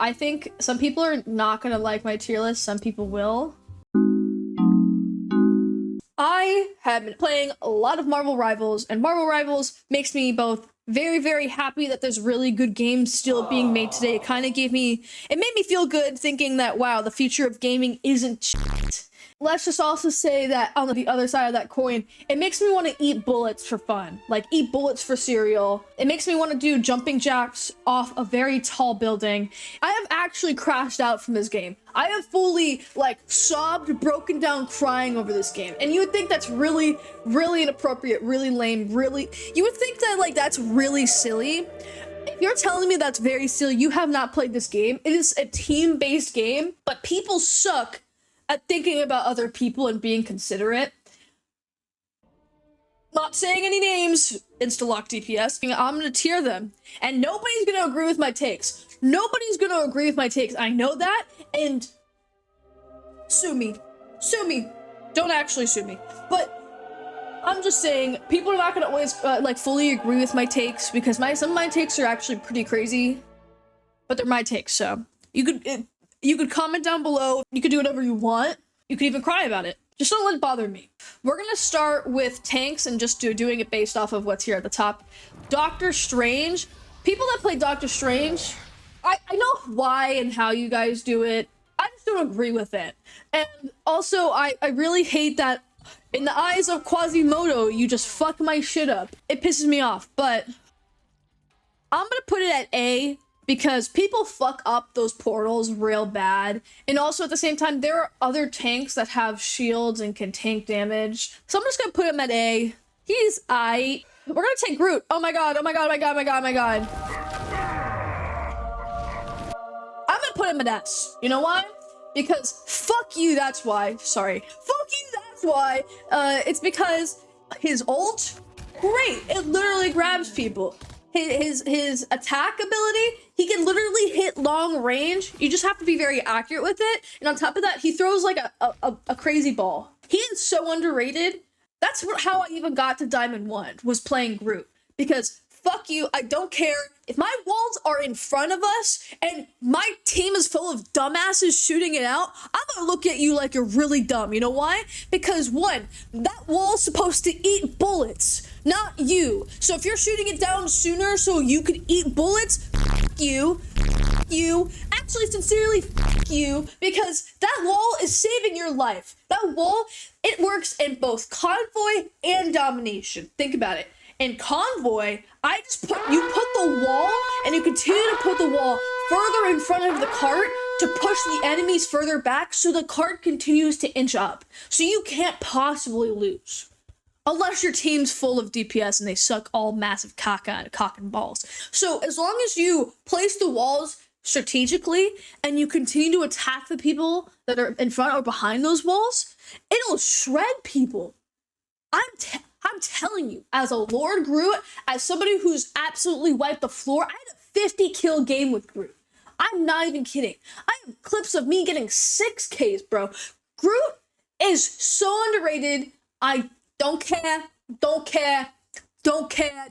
I think some people are not gonna like my tier list, some people will. I have been playing a lot of Marvel Rivals, and Marvel Rivals makes me both very, very happy that there's really good games still being made today. It made me feel good thinking that, wow, the future of gaming isn't shit. Let's just also say that on the other side of that coin, it makes me want to eat bullets for fun. Like, eat bullets for cereal. It makes me want to do jumping jacks off a very tall building. I have actually crashed out from this game. I have fully, like, sobbed, broken down, crying over this game. And you would think that's really, really inappropriate, really lame, really... You would think that, like, that's really silly. If you're telling me that's very silly, you have not played this game. It is a team-based game, but people suck at thinking about other people and being considerate. Not saying any names, Instalock DPS, I'm gonna tier them. And nobody's gonna agree with my takes. Nobody's gonna agree with my takes. I know that, and sue me. Sue me. Don't actually sue me. But I'm just saying, people are not gonna always like fully agree with my takes because some of my takes are actually pretty crazy, but they're my takes, so you could comment down below. You could do whatever you want. You could even cry about it. Just don't let it bother me. We're gonna start with tanks and just doing it based off of what's here at the top. Doctor Strange. People that play Doctor Strange, I know why and how you guys do it. I just don't agree with it. And also, I really hate that in the eyes of Quasimodo, you just fuck my shit up. It pisses me off, but I'm gonna put it at A, because people fuck up those portals real bad. And also at the same time, there are other tanks that have shields and can tank damage. So I'm just gonna put him at A. He's aight. We're gonna take Groot. Oh my god, oh my god, oh my god, oh my god, oh my god. I'm gonna put him at S. You know why? Because fuck you, that's why. Sorry. Fuck you, that's why. It's because his ult, great. It literally grabs people. His attack ability, he can literally hit long range. You just have to be very accurate with it. And on top of that, he throws like a crazy ball. He is so underrated. That's how I even got to Diamond 1, was playing Groot. Because fuck you, I don't care. If my walls are in front of us and my team is full of dumbasses shooting it out, I'm gonna look at you like you're really dumb. You know why? Because one, that wall's supposed to eat bullets, not you. So if you're shooting it down sooner so you could eat bullets, you, actually sincerely you, because that wall is saving your life. That wall, it works in both convoy and domination. Think about it. In convoy, you put the wall and you continue to put the wall further in front of the cart to push the enemies further back so the cart continues to inch up. So you can't possibly lose. Unless your team's full of DPS and they suck all massive cock and balls. So as long as you place the walls strategically and you continue to attack the people that are in front or behind those walls, it'll shred people. I'm telling you, as a Lord Groot, as somebody who's absolutely wiped the floor, I had a 50 kill game with Groot. I'm not even kidding. I have clips of me getting 6Ks, bro. Groot is so underrated. I don't care,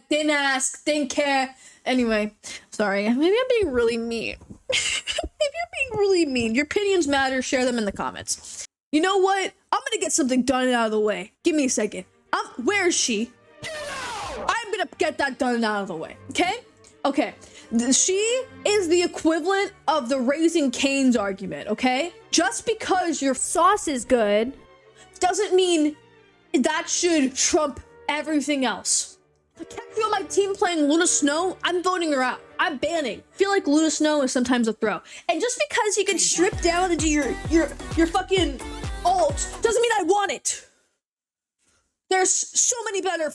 didn't ask, didn't care. Anyway, sorry, maybe I'm being really mean. Maybe I'm being really mean. Your opinions matter, share them in the comments. You know what? I'm gonna get something done out of the way. Give me a second. Where is she? I'm gonna get that done out of the way, okay? Okay, she is the equivalent of the Raising Cane's argument, okay? Just because your sauce is good doesn't mean that should trump everything else. If I catch you on my team playing Luna Snow, I'm voting her out. I'm banning. I feel like Luna Snow is sometimes a throw. And just because you can strip down into your fucking ult doesn't mean I want it. There's so many better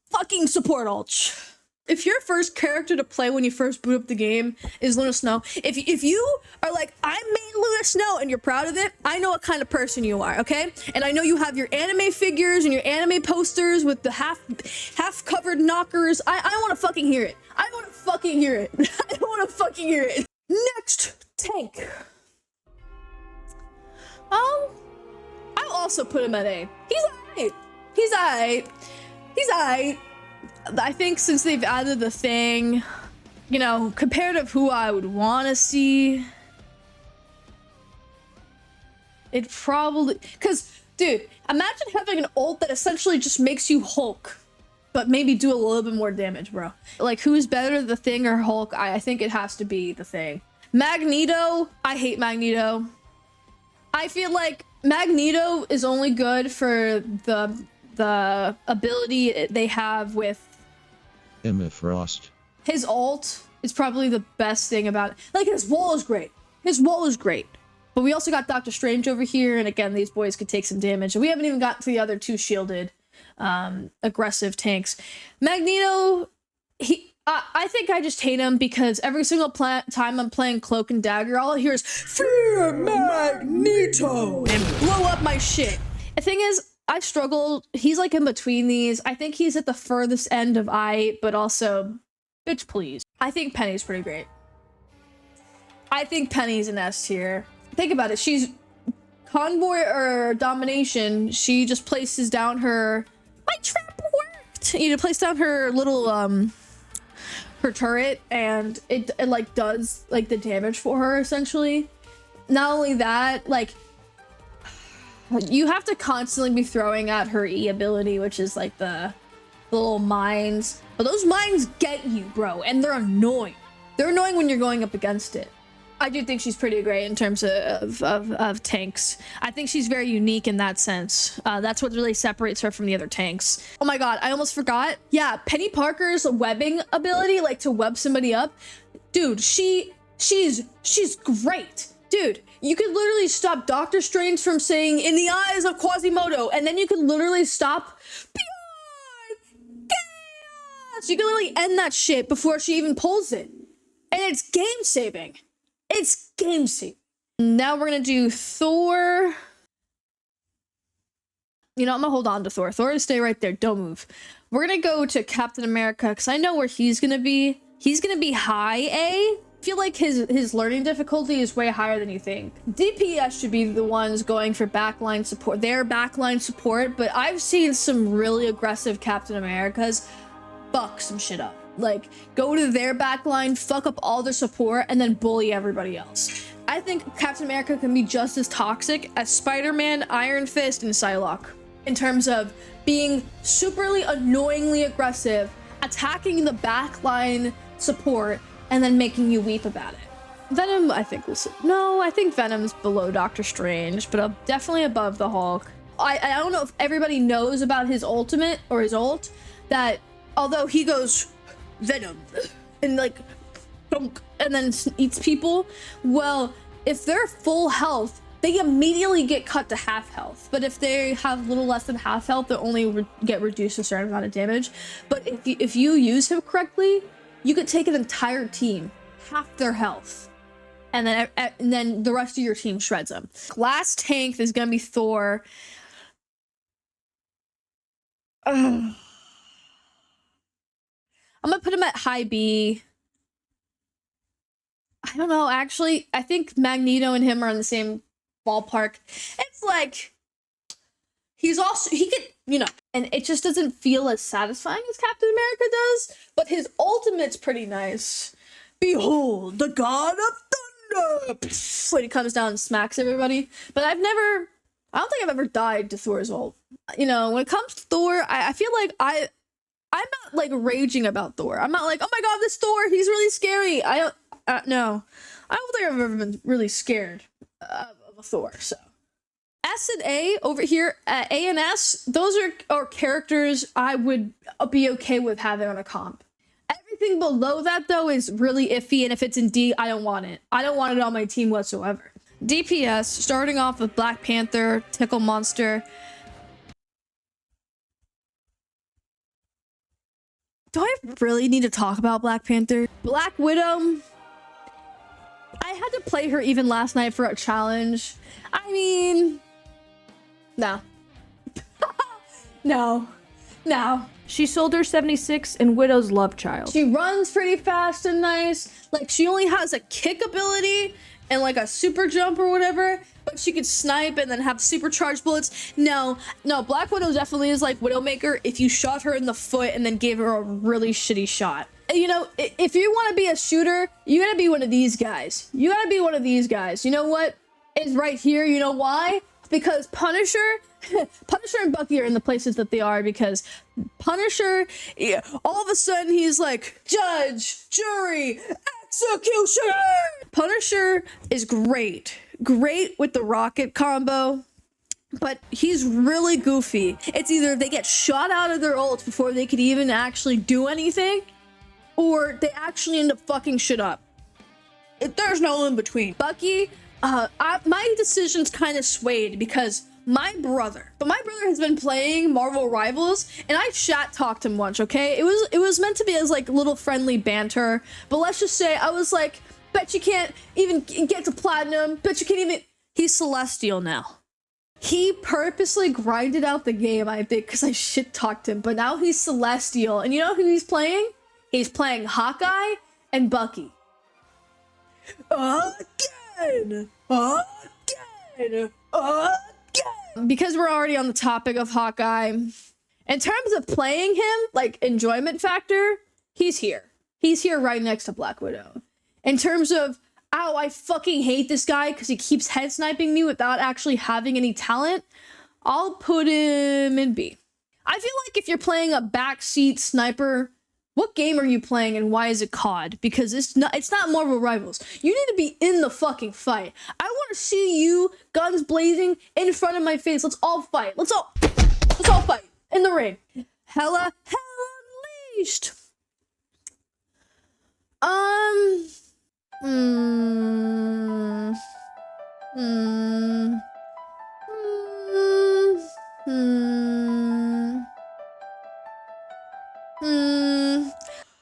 fucking support ults. If your first character to play when you first boot up the game is Luna Snow, if you are like, I made Luna Snow and you're proud of it, I know what kind of person you are, okay? And I know you have your anime figures and your anime posters with the half covered knockers. I want to fucking hear it. I want to fucking hear it. I want to fucking hear it. Next, tank. I'll also put him at A. He's alright. He's alright. He's alright. I think since they've added the thing, you know, compared to who I would want to see, it probably, because, dude, imagine having an ult that essentially just makes you Hulk, but maybe do a little bit more damage, bro. Like, who's better, the Thing or Hulk? I think it has to be the Thing. Magneto, I hate Magneto. I feel like Magneto is only good for the ability they have with Emma Frost. His ult is probably the best thing about it. Like, his wall is great. His wall is great. But we also got Doctor Strange over here, and again, these boys could take some damage. And we haven't even gotten to the other two shielded, aggressive tanks. Magneto, I think I just hate him because every single time I'm playing Cloak and Dagger, all I hear is Fear Magneto and blow up my shit. The thing is, I struggle. He's like in between these. I think he's at the furthest end of but also, bitch, please. I think Penny's pretty great. I think Penny's an S tier. Think about it. She's convoy or domination. She just places down her. My trap worked. You know, place down her little her turret, and it like does like the damage for her essentially. Not only that, like you have to constantly be throwing at her E ability, which is like the little mines. But those mines get you, bro, and they're annoying. They're annoying when you're going up against it. I do think she's pretty great in terms of tanks. I think she's very unique in that sense. That's what really separates her from the other tanks. Oh my god, I almost forgot. Yeah, Penny Parker's webbing ability, like to web somebody up. Dude, she's great. Dude, you could literally stop Doctor Strange from saying "in the eyes of Quasimodo," and then you could literally stop Beyond Chaos. You can literally end that shit before she even pulls it. And it's game saving. It's game saving. Now we're gonna do Thor. You know, I'm gonna hold on to Thor. Thor, stay right there. Don't move. We're gonna go to Captain America because I know where he's gonna be. He's gonna be high A. I feel like his learning difficulty is way higher than you think. DPS should be the ones going for backline support. Their backline support, but I've seen some really aggressive Captain Americas fuck some shit up. Like, go to their backline, fuck up all their support, and then bully everybody else. I think Captain America can be just as toxic as Spider-Man, Iron Fist, and Psylocke. In terms of being superly annoyingly aggressive, attacking the backline support, and then making you weep about it. Venom, I think, no, I think Venom's below Doctor Strange, but definitely above the Hulk. I don't know if everybody knows about his ultimate, or his ult, that although he goes Venom and like and then eats people, well, if they're full health, they immediately get cut to half health. But if they have little less than half health, they only get reduced a certain amount of damage. But if you use him correctly, you could take an entire team, half their health, and then the rest of your team shreds them. Last tank is gonna be Thor. I'm gonna put him at high B. I don't know, actually. I think Magneto and him are in the same ballpark. It's like, he could, you know, and it just doesn't feel as satisfying as Captain America does, but his ultimate's pretty nice. Behold, the god of thunder! When he comes down and smacks everybody. But I don't think I've ever died to Thor's ult. You know, when it comes to Thor, I feel like I'm not like raging about Thor. I'm not like, oh my god, this Thor, he's really scary. No, I don't think I've ever been really scared of a Thor. So S and A over here, A and S, those are characters I would be okay with having on a comp. Everything below that though is really iffy, and if it's in D, I don't want it. I don't want it on my team whatsoever. DPS, starting off with Black Panther, Tickle Monster. Do I really need to talk about Black Panther? Black Widow. I had to play her even last night for a challenge. I mean, no. No. She sold her 76 in Widow's love child. She runs pretty fast and nice. Like, she only has a kick ability and like a super jump or whatever, but she could snipe and then have supercharged bullets. No, Black Widow definitely is like Widowmaker if you shot her in the foot and then gave her a really shitty shot. you know, if you want to be a shooter, you gotta be one of these guys. You gotta be one of these guys. You know what is right here? You know why? Because Punisher and Bucky are in the places that they are because Punisher, yeah, all of a sudden he's like, judge, jury, executioner. Punisher is great with the rocket combo, but he's really goofy. It's either they get shot out of their ult before they could even actually do anything, or they actually end up fucking shit up. There's no in between. Bucky, my decision's kind of swayed because my brother has been playing Marvel Rivals, and I chat talked him once, okay? It was meant to be as like little friendly banter, but let's just say I was like, bet you can't even get to platinum, bet you can't even. He's Celestial now. He purposely grinded out the game, I think, because I shit talked him, but now he's Celestial, and you know who he's playing? He's playing Hawkeye and Bucky. Again! Because we're already on the topic of Hawkeye, in terms of playing him, like enjoyment factor, he's here. He's here right next to Black Widow. In terms of, ow, I fucking hate this guy because he keeps head sniping me without actually having any talent, I'll put him in B. I feel like if you're playing a backseat sniper, what game are you playing and why is it COD? Because it's not Marvel Rivals. You need to be in the fucking fight. I want to see you, guns blazing, in front of my face. Let's all fight. Let's all fight in the ring. Hella unleashed.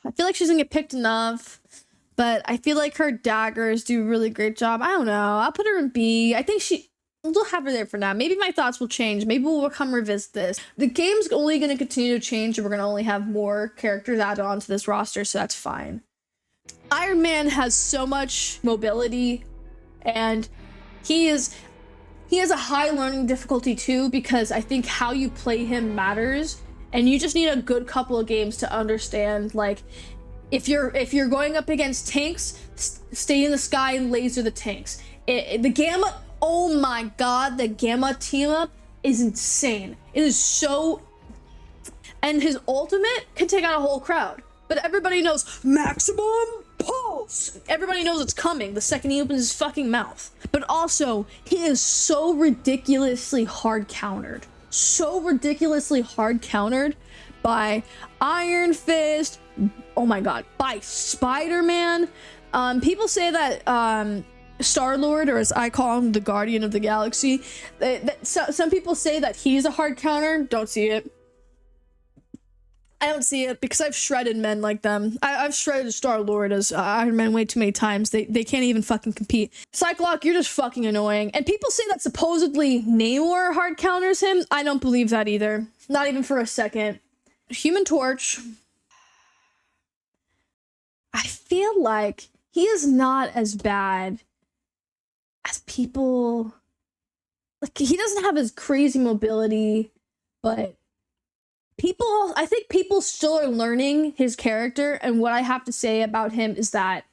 I feel like she doesn't get picked enough, but I feel like her daggers do a really great job. I don't know. I'll put her in B. I think we'll have her there for now. Maybe my thoughts will change. Maybe we'll come revisit this. The game's only going to continue to change, and we're going to only have more characters added onto this roster, so that's fine. Iron Man has so much mobility, and he has a high learning difficulty too, because I think how you play him matters. And you just need a good couple of games to understand, like, if you're going up against tanks, stay in the sky and laser the tanks. The Gamma, oh my god, the Gamma team up is insane. It is so, and his ultimate can take out a whole crowd. But everybody knows maximum pulse. Everybody knows it's coming the second he opens his fucking mouth. But also, he is so ridiculously hard countered. So ridiculously hard countered by Iron Fist, oh my god, by Spider-Man. People say that Star-Lord, or as I call him, the Guardian of the Galaxy, some people say that he's a hard counter. Don't see it. I don't see it because I've shredded men like them. I've shredded Star-Lord as Iron Man way too many times. They can't even fucking compete. Cyclops, you're just fucking annoying. And people say that supposedly Namor hard counters him. I don't believe that either. Not even for a second. Human Torch. I feel like he is not as bad as people. Like, he doesn't have as crazy mobility, but I think people still are learning his character, and what I have to say about him is that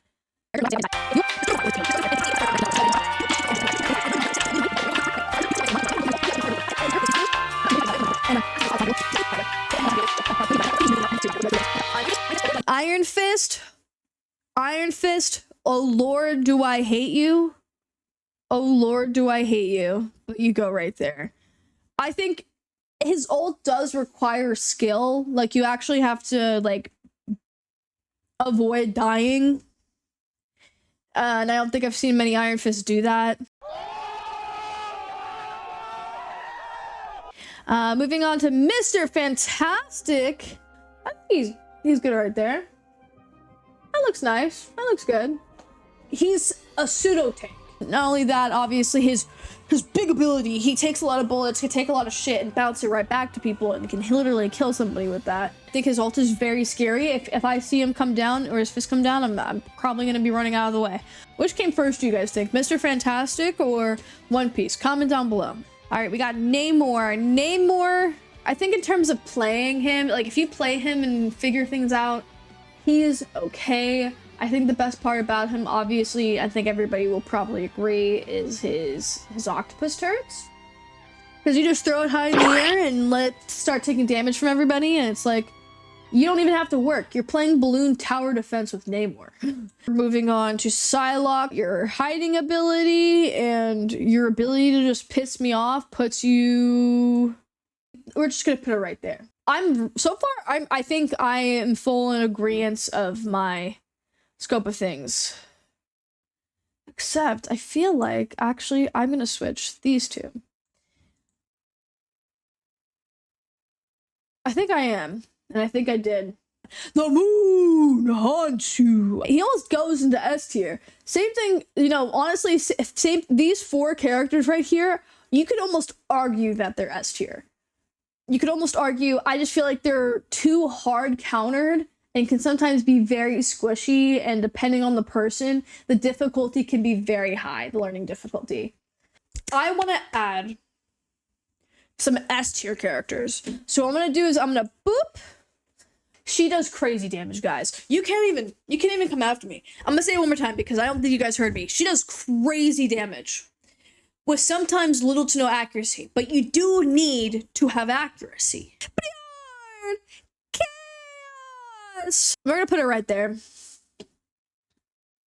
Iron Fist, oh Lord, do I hate you? Oh Lord, do I hate you? But you go right there. I think his ult does require skill. Like, you actually have to, like, avoid dying. And I don't think I've seen many Iron Fists do that. Moving on to Mr. Fantastic. I think he's good right there. That looks nice. That looks good. He's a pseudo tank. Not only that, obviously his big ability, he takes a lot of bullets, can take a lot of shit and bounce it right back to people and can literally kill somebody with that. I think his ult is very scary. If I see him come down or his fist come down, I'm probably going to be running out of the way. Which came first, do you guys think? Mr. Fantastic or One Piece? Comment down below. All right, we got Namor. Namor, I think in terms of playing him, like if you play him and figure things out, He's okay. I think the best part about him, obviously, I think everybody will probably agree, is his octopus turrets. Because you just throw it high in the air and let it start taking damage from everybody, and it's like, you don't even have to work. You're playing balloon tower defense with Namor. Moving on to Psylocke, your hiding ability and your ability to just piss me off puts you... We're just gonna put it right there. I think I am full in agreement of my scope of things. Except, I feel like, actually, I'm gonna switch these two. I think I am, and I think I did. The moon haunts you. He almost goes into S tier. Same thing, you know, honestly, these 4 characters right here, you could almost argue that they're S tier. You could almost argue, I just feel like they're too hard countered and can sometimes be very squishy, and depending on the person, the difficulty can be very high, the learning difficulty. I want to add some S tier characters. So what I'm gonna do is I'm gonna boop. She does crazy damage, guys. You can't even come after me. I'm gonna say it one more time because I don't think you guys heard me. She does crazy damage with sometimes little to no accuracy, but you do need to have accuracy. Beyond chaos. We're gonna put it right there.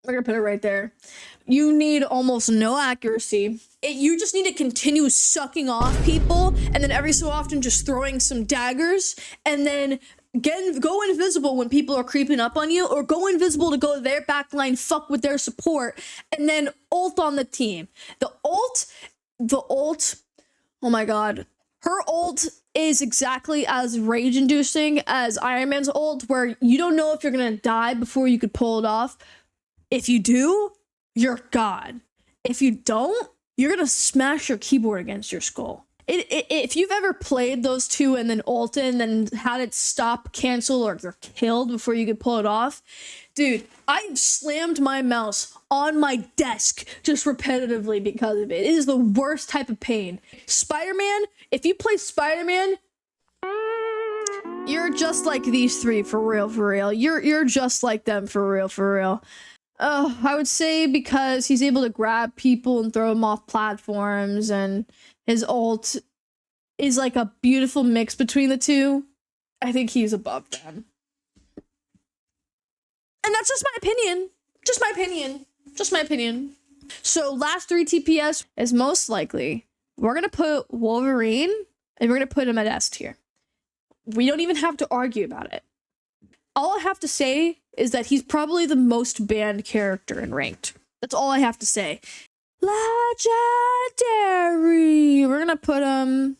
We're gonna put it right there. You need almost no accuracy. You just need to continue sucking off people, and then every so often just throwing some daggers, and then go invisible when people are creeping up on you, or go invisible to go to their backline, fuck with their support, and then ult on the team. The ult, oh my god. Her ult is exactly as rage-inducing as Iron Man's ult, where you don't know if you're gonna die before you could pull it off. If you do, you're God. If you don't, you're gonna smash your keyboard against your skull. If you've ever played those two and then ulted and then had it stop, cancel, or you're killed before you could pull it off, dude, I've slammed my mouse on my desk just repetitively because of it. It is the worst type of pain. Spider-Man, if you play Spider-Man, you're just like these 3 for real, for real. You're just like them for real, for real. I would say because he's able to grab people and throw them off platforms, and his ult is like a beautiful mix between the two. I think he's above them. And that's just my opinion. Just my opinion. Just my opinion. So last 3 TPS is most likely, we're gonna put Wolverine, and we're gonna put him at S tier. We don't even have to argue about it. All I have to say is that he's probably the most banned character in Ranked. That's all I have to say. Legendary. We're gonna put him...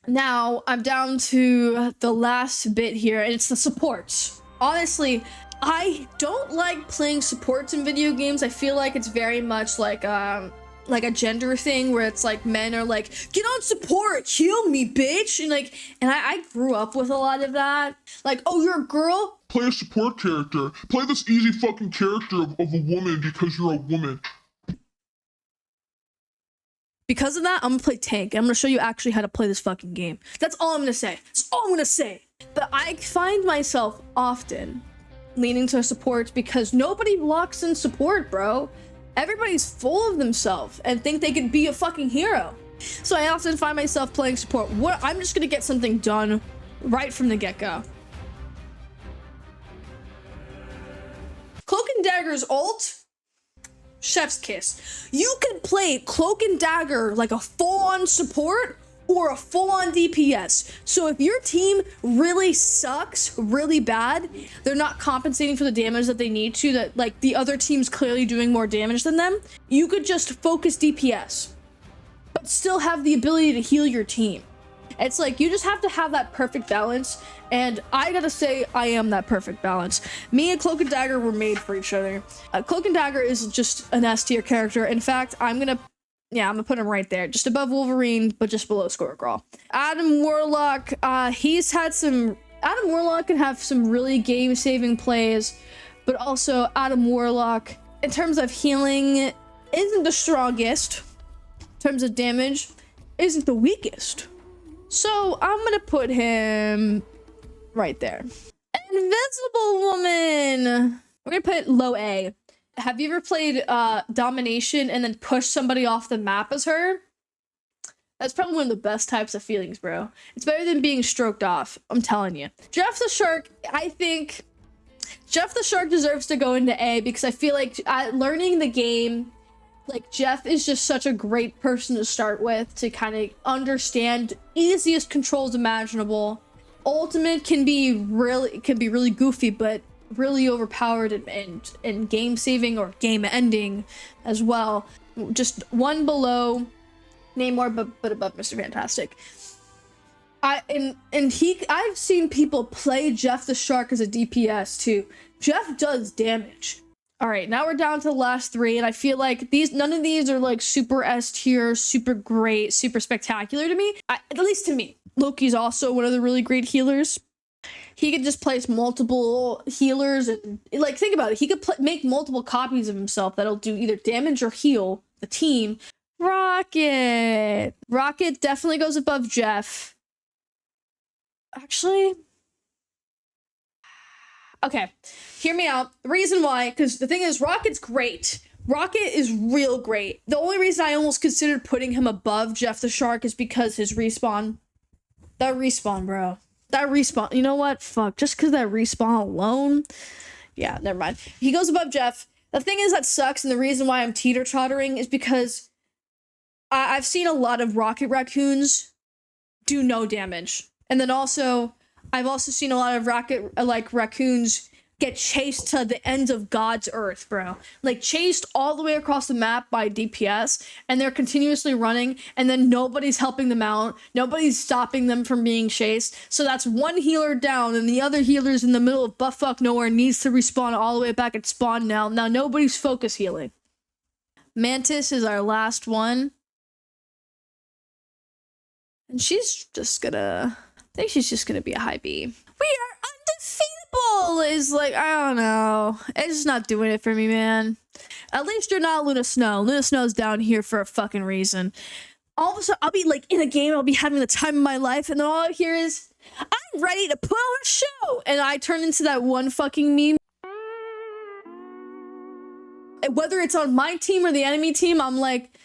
Now, I'm down to the last bit here, and it's the supports. Honestly, I don't like playing supports in video games. I feel like it's very much like a gender thing where it's like men are like, get on support, heal me, bitch. And I grew up with a lot of that. Like, oh, you're a girl? Play a support character. Play this easy fucking character of a woman because you're a woman. Because of that, I'm gonna play tank. I'm gonna show you actually how to play this fucking game. That's all I'm gonna say. That's all I'm gonna say. But I find myself often leaning to supports because nobody locks in support, bro. Everybody's full of themselves and think they can be a fucking hero. So I often find myself playing support. I'm just gonna get something done right from the get-go. Cloak and Dagger's ult, chef's kiss. You can play Cloak and Dagger like a full-on support or a full-on DPS. So if your team really sucks really bad, they're not compensating for the damage that they need to, that like the other team's clearly doing more damage than them, you could just focus DPS, but still have the ability to heal your team. It's like, you just have to have that perfect balance, and I gotta say, I am that perfect balance. Me and Cloak and Dagger were made for each other. Cloak and Dagger is just an S tier character. In fact, I'm gonna put him right there, just above Wolverine, but just below Squirrel. Adam Warlock, Adam Warlock can have some really game-saving plays, but also Adam Warlock, in terms of healing, isn't the strongest. In terms of damage, isn't the weakest. So I'm gonna put him right there. And Invisible Woman. We're gonna put low A. Have you ever played Domination and then pushed somebody off the map as her? That's probably one of the best types of feelings, bro. It's better than being stroked off. I'm telling you. Jeff the Shark, I think Jeff the Shark deserves to go into A because I feel like learning the game, like Jeff is just such a great person to start with to kind of understand easiest controls imaginable. Ultimate can be really goofy, but really overpowered and game saving or game ending as well. Just one below Namor, but above Mr. Fantastic. I've seen people play Jeff the Shark as a DPS too. Jeff does damage. All right, now we're down to the last three, and I feel like none of these are like super S tier, super great, super spectacular to me. At least to me. Loki's also one of the really great healers. He could just place multiple healers and like think about it. He could make multiple copies of himself that'll do either damage or heal the team. Rocket definitely goes above Jeff. Actually, okay, hear me out. The reason why, because the thing is, Rocket's great. Rocket is real great. The only reason I almost considered putting him above Jeff the Shark is because his respawn. That respawn, bro. That respawn. You know what? Fuck. Just because that respawn alone. Yeah, never mind. He goes above Jeff. The thing is that sucks, and the reason why I'm teeter-tottering is because I've seen a lot of Rocket Raccoons do no damage. And then also, I've also seen a lot of raccoons get chased to the ends of God's earth, bro. Like, chased all the way across the map by DPS, and they're continuously running, and then nobody's helping them out. Nobody's stopping them from being chased. So that's one healer down, and the other healer's in the middle of buttfuck nowhere, needs to respawn all the way back at spawn now. Now nobody's focus healing. Mantis is our last one. And she's just gonna... I think she's just gonna be a high B. We are undefeatable is like, I don't know. It's just not doing it for me, man. At least you're not Luna Snow. Luna Snow's down here for a fucking reason. All of a sudden, I'll be like in a game, I'll be having the time of my life, and then all I hear is, I'm ready to put on a show! And I turn into that one fucking meme. Whether it's on my team or the enemy team, I'm like,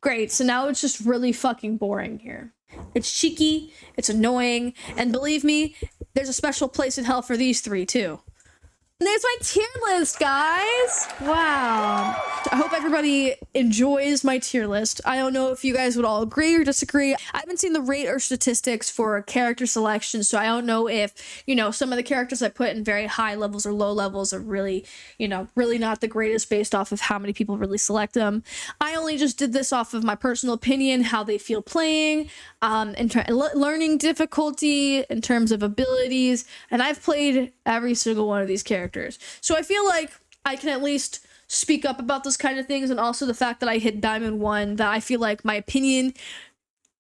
great, so now it's just really fucking boring here. It's cheeky, it's annoying, and believe me, there's a special place in hell for these three too. And there's my tier list, guys! Wow. I hope everybody enjoys my tier list. I don't know if you guys would all agree or disagree. I haven't seen the rate or statistics for character selection, so I don't know if, you know, some of the characters I put in very high levels or low levels are really, you know, really not the greatest based off of how many people really select them. I only just did this off of my personal opinion, how they feel playing, learning difficulty in terms of abilities, and I've played every single one of these characters. So I feel like I can at least speak up about those kind of things, and also the fact that I hit Diamond 1, that I feel like my opinion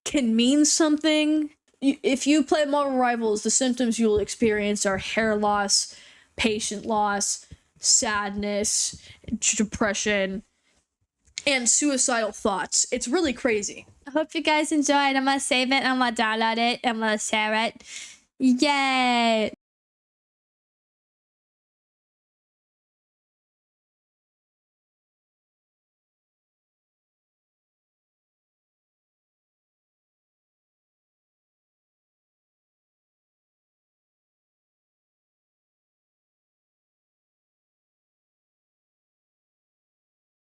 can mean something. If you play Marvel Rivals, the symptoms you will experience are hair loss, patient loss, sadness, depression, and suicidal thoughts. It's really crazy. I hope you guys enjoyed. I'm gonna save it, I'm gonna download it, I'm gonna share it. Yay!